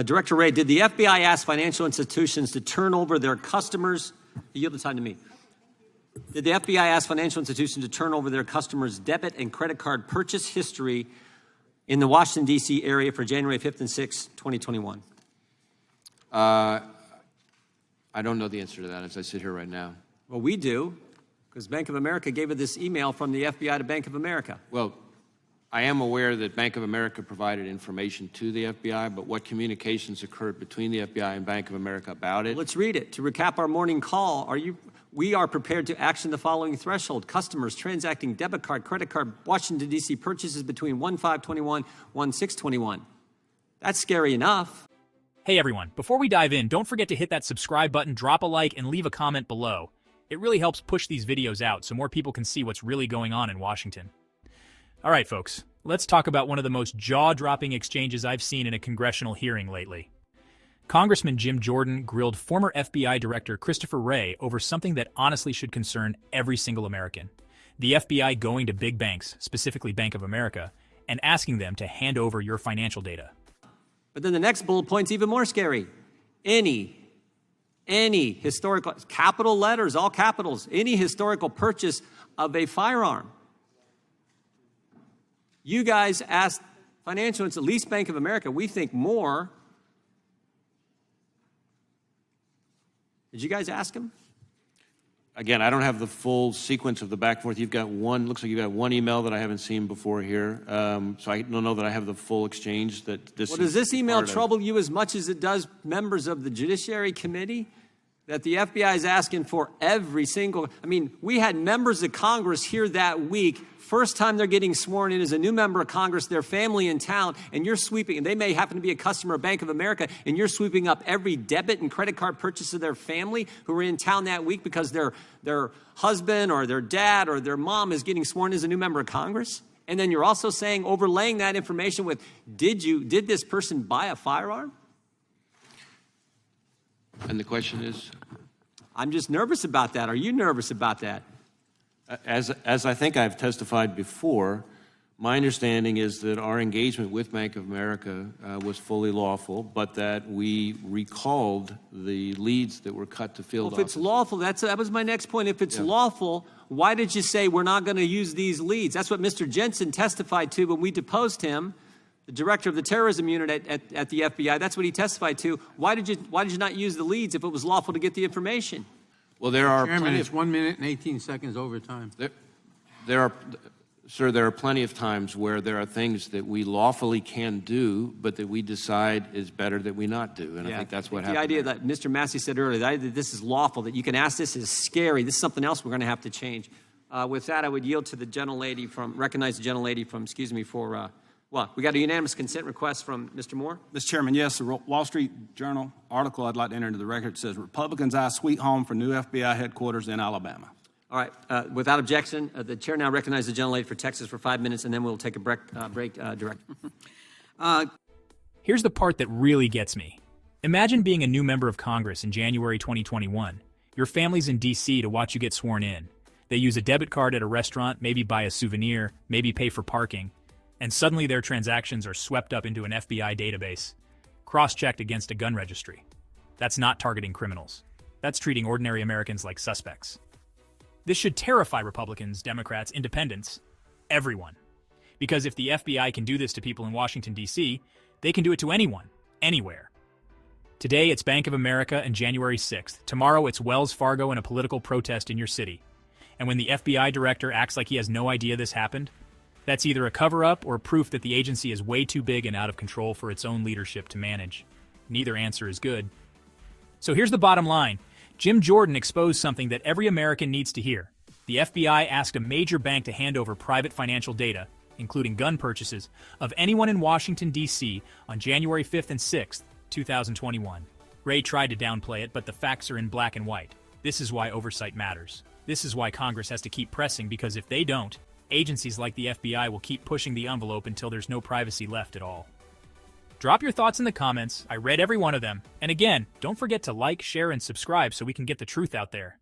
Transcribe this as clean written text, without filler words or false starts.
Director Wray, did the FBI ask financial institutions to turn over their customers? Yield the time to me. Did the FBI ask financial institutions to turn over their customers' debit and credit card purchase history in the Washington, D.C. area for January 5th and 6th, 2021? I don't know the answer to that as I sit here right now. Well, we do, because Bank of America gave us this email from the FBI to Bank of America. Well, I am aware that Bank of America provided information to the FBI, but what communications occurred between the FBI and Bank of America about it? Let's read it. To recap our morning call, we are prepared to action the following threshold. Customers transacting debit card, credit card, Washington, D.C. purchases between 1/5/21, 1/6/21. That's scary enough. Hey everyone, before we dive in, don't forget to hit that subscribe button, drop a like, and leave a comment below. It really helps push these videos out so more people can see what's really going on in Washington. All right, folks, let's talk about one of the most jaw-dropping exchanges I've seen in a congressional hearing lately. Congressman Jim Jordan grilled former FBI Director Christopher Wray over something that honestly should concern every single American. The FBI going to big banks, specifically Bank of America, and asking them to hand over your financial data. But then the next bullet point's even more scary. Any historical, capital letters, all capitals, any historical purchase of a firearm. You guys asked financial institutions, at least Bank of America, we think more. Did you guys ask him? Again, I don't have the full sequence of the back and forth. You've got one, looks like you've got one email that I haven't seen before here. So I don't know that I have the full exchange that this. Well, does this email trouble you as much as it does members of the Judiciary Committee? That the FBI is asking for every single, we had members of Congress here that week, first time they're getting sworn in as a new member of Congress, their family in town, and you're sweeping, and they may happen to be a customer of Bank of America, and you're sweeping up every debit and credit card purchase of their family who were in town that week because their husband or their dad or their mom is getting sworn in as a new member of Congress? And then you're also saying, overlaying that information with, did this person buy a firearm? And the question is? I'm just nervous about that. Are you nervous about that? As I think I've testified before, my understanding is that our engagement with Bank of America was fully lawful, but that we recalled the leads that were cut to field offices. If it's lawful, that was my next point. If it's lawful, why did you say we're not going to use these leads? That's what Mr. Jensen testified to when we deposed him, the director of the terrorism unit at the FBI. That's what he testified to. Why did you not use the leads if it was lawful to get the information? Well, there are Chairman, it's 1 minute and 18 seconds over time. There are plenty of times where there are things that we lawfully can do, but that we decide is better that we not do. And I think that's what happened. The idea that Mr. Massey said earlier, that this is lawful, that you can ask this is scary. This is something else we're going to have to change. With that, I would yield to the gentlelady recognize the gentlelady from, we got a unanimous consent request from Mr. Moore. Mr. Chairman, yes, the Wall Street Journal article I'd like to enter into the record says Republicans eye sweet home for new FBI headquarters in Alabama. All right. Without objection, the chair now recognizes the gentlelady for Texas for 5 minutes, and then we'll take a break, Director. Here's the part that really gets me. Imagine being a new member of Congress in January 2021. Your family's in D.C. to watch you get sworn in. They use a debit card at a restaurant, maybe buy a souvenir, maybe pay for parking. And suddenly their transactions are swept up into an FBI database, cross-checked against a gun registry. That's not targeting criminals. That's treating ordinary Americans like suspects. This should terrify Republicans, Democrats, independents, everyone. Because if the FBI can do this to people in Washington, D.C., they can do it to anyone, anywhere. Today it's Bank of America and January 6th. Tomorrow it's Wells Fargo and a political protest in your city. And when the FBI director acts like he has no idea this happened, that's either a cover-up or proof that the agency is way too big and out of control for its own leadership to manage. Neither answer is good. So here's the bottom line. Jim Jordan exposed something that every American needs to hear. The FBI asked a major bank to hand over private financial data, including gun purchases, of anyone in Washington, D.C. on January 5th and 6th, 2021. Wray tried to downplay it, but the facts are in black and white. This is why oversight matters. This is why Congress has to keep pressing, because if they don't, agencies like the FBI will keep pushing the envelope until there's no privacy left at all. Drop your thoughts in the comments. I read every one of them. And again, don't forget to like, share, and subscribe so we can get the truth out there.